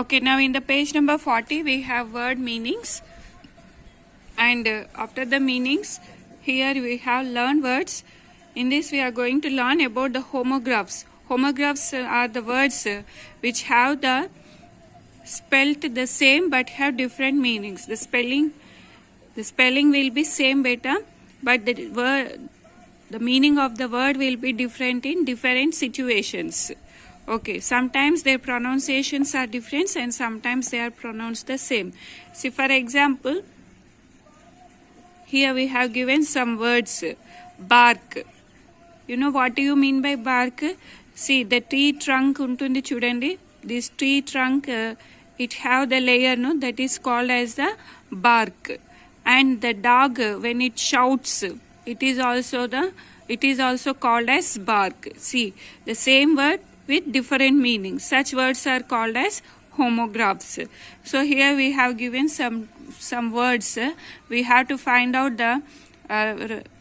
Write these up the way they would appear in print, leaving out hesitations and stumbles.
Okay, now in the page number 40 we have word meanings, and after the meanings here we have learn words. In this we are going to learn about the homographs. Homographs are the words which have the spelt the same but have different meanings. The spelling will be same beta, but the meaning of the word will be different in different situations. Okay, sometimes their pronunciations are different and sometimes they are pronounced the same. See, for example, here we have given some words. Bark. You know what do you mean by bark? See, the tree trunk untundi chudandi. This tree trunk, it have the layer, no, that is called as the bark. And the dog, when it shouts, it is also called as bark. See, the same word with different meanings. Such words are called as homographs. So here we have given some words. We have to find out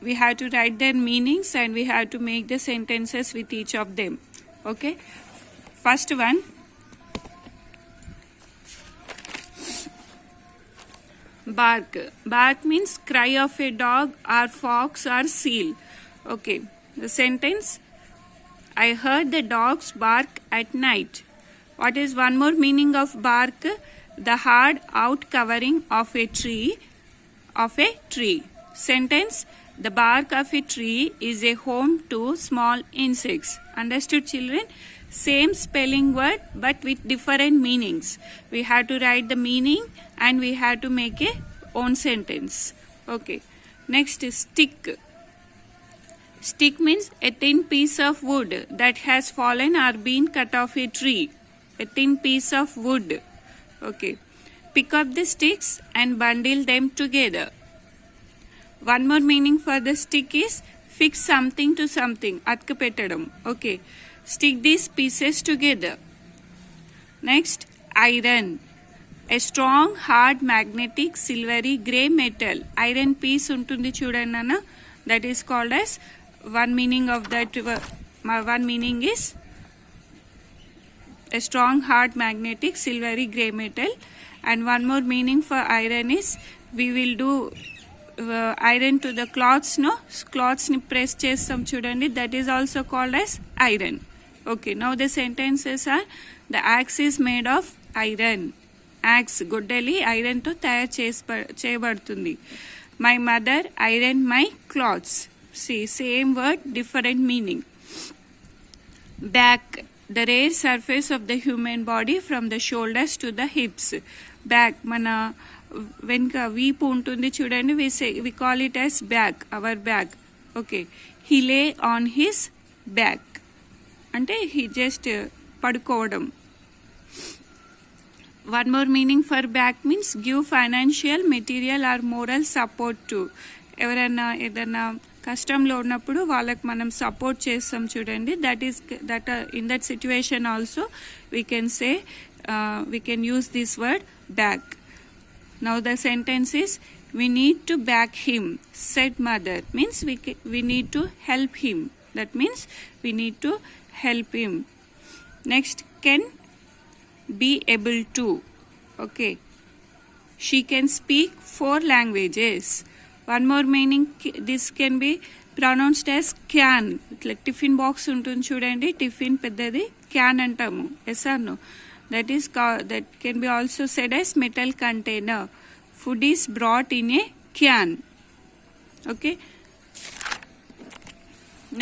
we have to write their meanings and we have to make the sentences with each of them. Okay. First one. Bark. Bark means cry of a dog or fox or seal. Okay. The sentence. I heard the dogs bark at night. What is one more meaning of bark? The hard out covering of a tree. Sentence. The bark of a tree is a home to small insects. Understood, children? Same spelling word but with different meanings. We have to write the meaning and we have to make a own sentence. Okay. Next is stick. Stick means a thin piece of wood that has fallen or been cut off a tree. A thin piece of wood. Okay. Pick up the sticks and bundle them together. One more meaning for the stick is fix something to something. Atka petadam. Okay. Stick these pieces together. Next, iron. A strong, hard, magnetic, silvery, grey metal. Iron piece untundi chudannana. That is called as one meaning of that. One meaning is a strong, hard, magnetic, silvery, grey metal. And one more meaning for iron is we will do iron to the cloths, no? Cloths ni press chestam chudandi. That is also called as iron. Okay, now the sentences are the axe is made of iron. Axe, goddali iron to tayar cheyabడుతుంది. My mother ironed my clothes. See, same word, different meaning. Back, the rear surface of the human body from the shoulders to the hips. Back, mana వెనుక వీపు ఉంటుంది చూడండి, we call it as back, our back. Okay, he lay on his back అంటే he just పడుకోవడం. One more meaning for back means give financial, material or moral support to. ఎవరైనా ఏదైనా కష్టంలో ఉన్నప్పుడు వాళ్ళకి మనం సపోర్ట్ చేస్తాం చూడండి. that in that situation also we can say we can use this word back. Now the sentence is we need to back him, said mother. Means we need to help him. That means we need to help him. Next, can be able to. Okay. She can speak 4 languages. One more meaning, this can be pronounced as can. Like tiffin box ఉంటుంది చూడండి, tiffin పెద్దది can అంటాము. Yes or no? That can be also said as metal container. Food is brought in a can. Okay.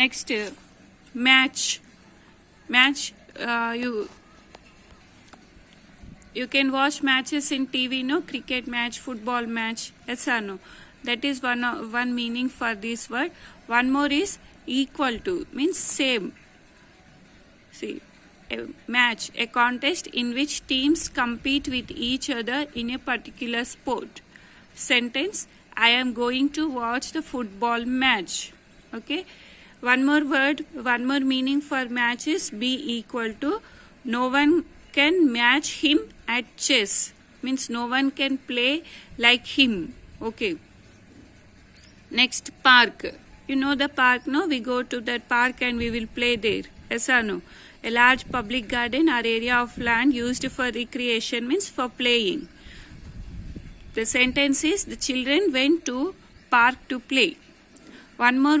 Next, match. Match. You can watch matches in TV, no? Cricket match, football match. Yes or no? That is one meaning for this word. One more is equal to, means same. See. A match, a contest in which teams compete with each other in a particular sport. Sentence, I am going to watch the football match. Okay. One more word, one more meaning for match is be equal to. No one can match him at chess. Means no one can play like him. Okay. Next, park. You know the park, no? We go to that park and we will play there. Yes or no? A large public garden or area of land used for recreation means for playing. The sentence is the children went to park to play. One more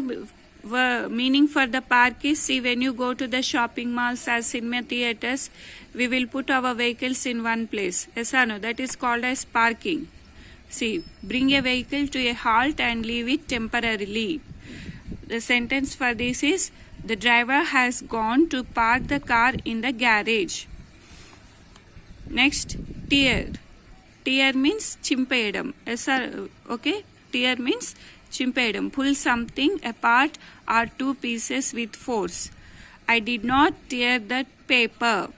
meaning for the park is, see, when you go to the shopping malls or cinema theaters, we will put our vehicles in one place. Yes or no? That is called as parking. See, bring a vehicle to a halt and leave it temporarily. The sentence for this is, the driver has gone to park the car in the garage. Next, tear. Tear means chimpedam. Yes, sir. Okay. Tear means chimpedam. Pull something apart or two pieces with force. I did not tear that paper.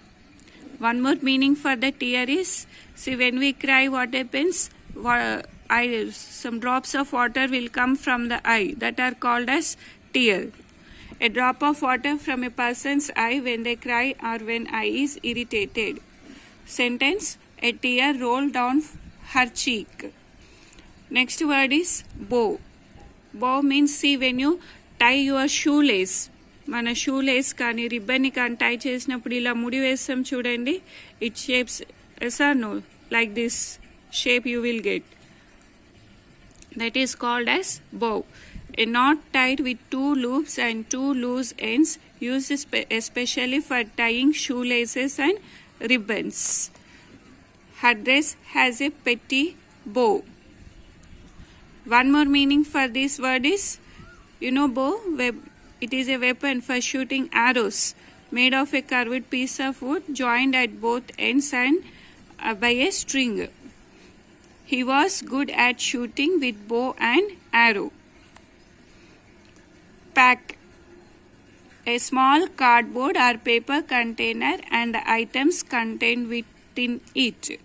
One more meaning for the tear is, see, when we cry, what happens? Some drops of water will come from the eye, that are called as tear. A drop of water from a person's eye when they cry or when eye is irritated. Sentence, a tear rolled down her cheek. Next word is bow. Bow means, see, when you tie your shoelace, మన shoelace కానీ రిబ్బన్ని కానీ tie చేసినప్పుడు ఇలా ముడి వేస్తాం చూడండి, it shapes S or no, like this shape you will get. That is called as bow. A knot tied with two loops and two loose ends, used especially for tying shoelaces and ribbons. Her dress has a petty bow. One more meaning for this word is, you know, bow, it is a weapon for shooting arrows made of a curved piece of wood joined at both ends and by a string. He was good at shooting with bow and arrow. Pack. A small cardboard or paper container and the items contained within it.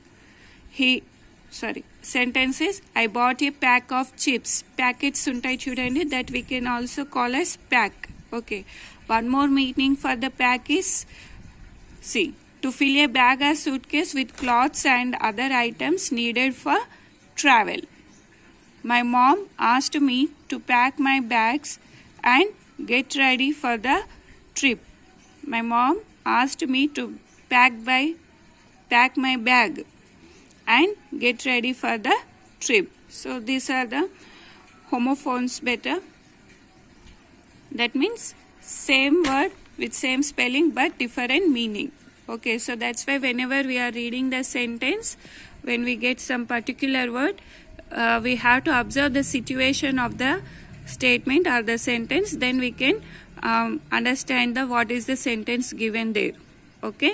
Sentences, I bought a pack of chips. Packets untai chudandi, that we can also call as pack. Okay. One more meaning for the pack is, see, to fill a bag or suitcase with clothes and other items needed for travel. My mom asked me to pack my bags and get ready for the trip. My mom asked me to pack my bag and get ready for the trip. So these are the homophones better. That means same word with same spelling but different meaning. Okay, so that's why whenever we are reading the sentence, when we get some particular word, we have to observe the situation of the statement or the sentence, then we can understand what is the sentence given there. Okay.